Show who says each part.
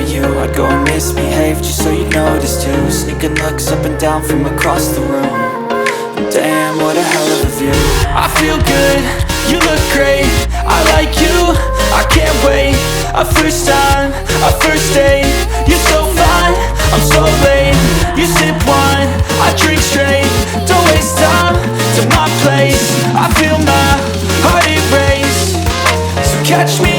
Speaker 1: you, I'd go and misbehave just so you'd notice too. Sneaking looks up and down from across the room. Damn, what a hell of a view. I feel good, you look great, I like you, I can't wait. A first time, a first date. You're so fine, I'm so late. You sip wine, I drink straight. Don't waste time to my place. I feel my heart erase. So catch me